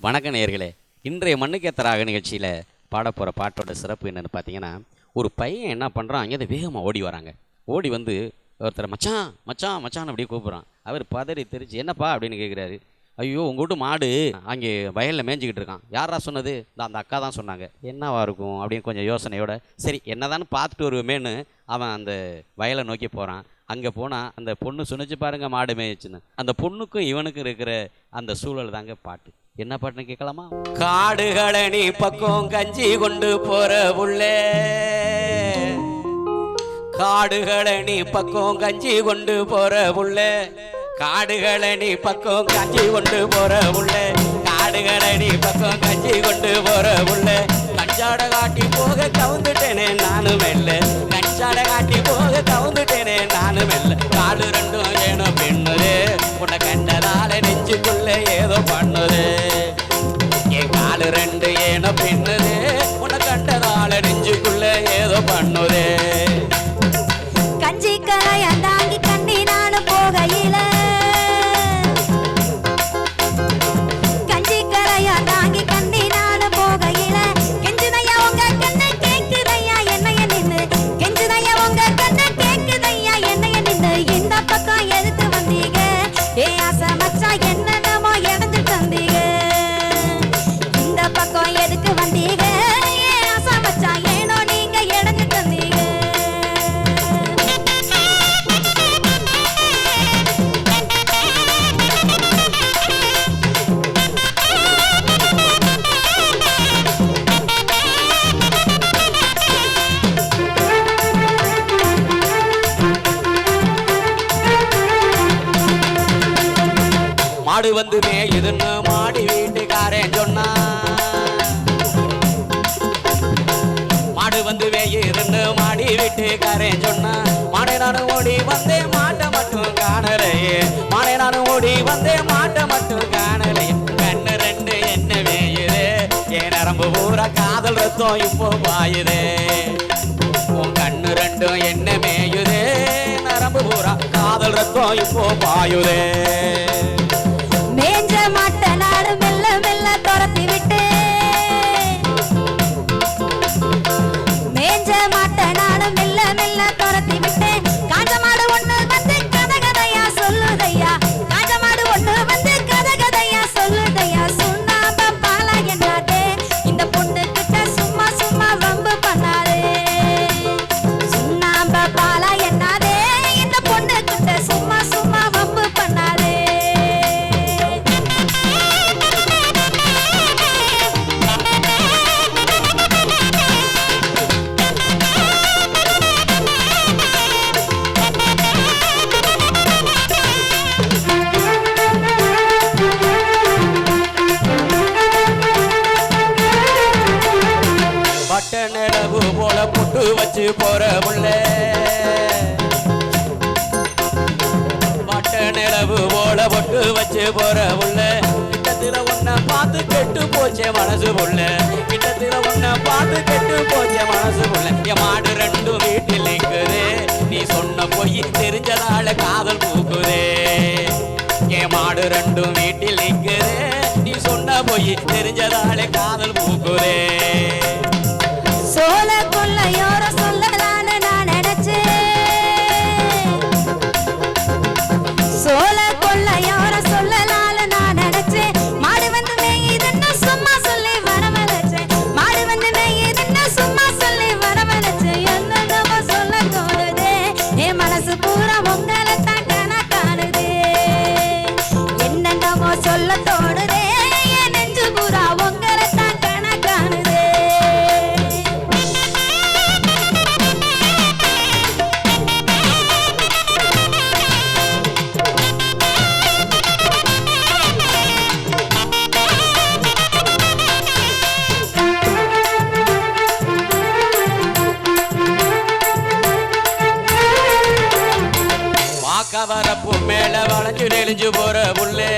வணக்க நேயர்களே, இன்றைய மண்ணுக்கேத்தராக நிகழ்ச்சியில் பாட போகிற பாட்டோட சிறப்பு என்னென்னு பார்த்தீங்கன்னா, ஒரு பையன் என்ன பண்ணுறான், அங்கேருந்து வேகமாக ஓடி வராங்க. ஓடி வந்து ஒருத்தர் மச்சான் மச்சான் மச்சான் அப்படியே கூப்பிட்றான். அவர் பதறி தெரிச்சு என்னப்பா அப்படின்னு கேட்குறாரு. ஐயோ உங்கள் வீட்டு மாடு அங்கே வயலில் மேய்ஞ்சிக்கிட்டு இருக்கான். யாரா சொன்னது? அந்த அக்கா தான் சொன்னாங்க. என்னவா இருக்கும் அப்படின்னு கொஞ்சம் யோசனையோட, சரி என்னதான்னு பார்த்துட்டு வருவேன்னு அவன் அந்த வயலை நோக்கி போகிறான். அங்கே போனால் அந்த பொண்ணு சொன்னிச்சு பாருங்க, மாடு மேய்ச்சுன்னு. அந்த பொண்ணுக்கும் இவனுக்கும் இருக்கிற அந்த சூழல் தாங்க பாட்டு. என்ன பாட்டுன்னு கேட்கலாமா? காடுகளை நீ பக்கம் கஞ்சி கொண்டு போற உள்ளே, காடுகளை நீ பக்கம் கஞ்சி கொண்டு போற உள்ளே, காடுகளை நீ பக்கம் கஞ்சி கொண்டு போற உள்ளே, காடுகளை நீ பக்கம் கஞ்சி கொண்டு போற உள்ளே, கஞ்சாட காட்டி போக கவுந்துட்டேனே நானும் மெல்ல, கஞ்சாட காட்டி போக கவுந்துட்டேனே நானும் மெல்ல, காடு ரெண்டும் ஏனோ பெண்ணுதே, உன்னை கண்டதால நெஞ்சுக்குள்ள ஏதோ பண்ணுதே, என் காடு ரெண்டு ஏனோ பெண்ணுதே, உன்னை கண்டதால நெஞ்சுக்குள்ள ஏதோ பண்ணுதே. கஞ்சி கரைய தாங்கி கண்ணி நானும் போகையில, கஞ்சி கரைய தாங்கி கண்ணி நானும் போகையில, கெஞ்சுதையா உங்க கண்ணு கேக்குதையா என்னைய நின்னு, கெஞ்சுதையா உங்க கண்ணு கேக்குதையா என்னைய நின்னு, இந்த பக்கம் எதுக்கு வந்தீங்க ஏ ஆசை மச்சான், என்னென்னமோ எடுத்து தந்தீங்க, இந்த பக்கம் எதுக்கு வந்தீங்க ஏ ஆசை மச்சான், ஏனோ நீங்க எடுத்து தந்தீங்க. மாடு வந்து மேயுதுன்னு மாடி வீட்டுக்காரன் சொன்னா, மாடு வந்து மேயுதுன்னு மாடி வீட்டுக்காரன் சொன்னா, மாடை நானும் ஓடி வந்தேன் மாட்டை மட்டும் காணலையே, மாடை நானும் ஓடி வந்தேன் மாட்டை மட்டும் காணலையே, கண்ணு ரெண்டு என்ன மேயுதே, என் நரம்பு பூரா காதல் ரத்தம் இப்போ பாயுதே, உன் கண்ணு ரெண்டும் என்ன மேயுதே, நரம்பு பூரா காதல் ரத்தம் இப்போ பாயுதே. மேஞ்ச மாட்ட நாடு மெல்ல மெல்ல துரத்தி விட்டு, மேஞ்ச மாட்ட நாடு மெல்ல மெல்ல துரத்தி விட்டு, காஞ்ச மாடு ஒண்ணு வந்து கதை கதையா சொல்லுதையா, காஞ்ச மாடு ஒண்ணு வந்து கதை கதையா சொல்லுதையா, சுண்ணாம்பு பாலா என்னாதே இந்த பொண்ணு கிட்ட சும்மா சும்மா வம்பு பண்ணாதே, சுண்ணாம்பு பாலா என்னாதே இந்த பொண்ணு கிட்ட சும்மா சும்மா வம்பு பண்ணாதே. பட்ட நிலவு போல புட்டு வச்சு போற புள்ளே, பட்ட நிலவு போல பொட்டு வச்சு போற புள்ளே, கிட்டத்துல ஒன்ன பார்த்து கெட்டு போச்சே மனசு புள்ள, கிட்டத்துல ஒன்ன பார்த்து கெட்டு போச்சே மனசு புள்ள, என் மாடு ரெண்டும் வீட்டில் நிற்குதே, நீ சொன்ன பொய் தெரிஞ்சதால காதல் பூக்குதே, என் மாடு ரெண்டும் வீட்டில் நிற்குதே, நீ சொன்ன பொய் தெரிஞ்சதால காதல் பூக்குதே. சோல கொள்ளையோர சொல்லலான்னு நான் நினைச்சேன், சோல கொள்ளையோர சொல்லலான்னு நான் நினைச்சேன், மாடு வந்து மேயுதுன்னு சும்மா சொல்லி வரவழைச்சேன், மாடு வந்து மேயுதுன்னு சும்மா சொல்லி வரவழைச்சேன், என்னென்னமோ சொல்ல தோணுதே என் மனசு பூரா உங்களை தான் கணக்கானுதே, என்னென்னமோ சொல்ல தோணுதே என் நெஞ்சு பூரா உங்களை தான் கணக்கானுதே. வரப்பு மேல வளைஞ்சு நெளிஞ்சு போற புள்ளே,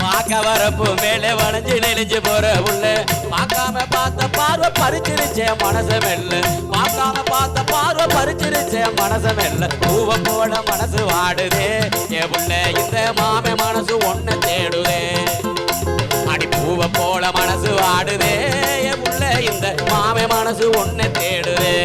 பார்க்க வரப்பு மேல வளைஞ்சு நெளிஞ்சு போற புள்ளே, பார்க்காம பார்த்த பார்வை பறிச்சிருச்சே மனசு மெல்ல, பார்க்காம பார்த்த பார்வை பறிச்சிருச்ச மனசு மெல்ல பூவை போல மனசு வாடுதே என் புள்ள இந்த மாமே மனசு ஒன்ன தேடுதே அடி பூவை போல மனசு வாடுதே என் புள்ள இந்த மாமே மனசு ஒன்ன தேடுதே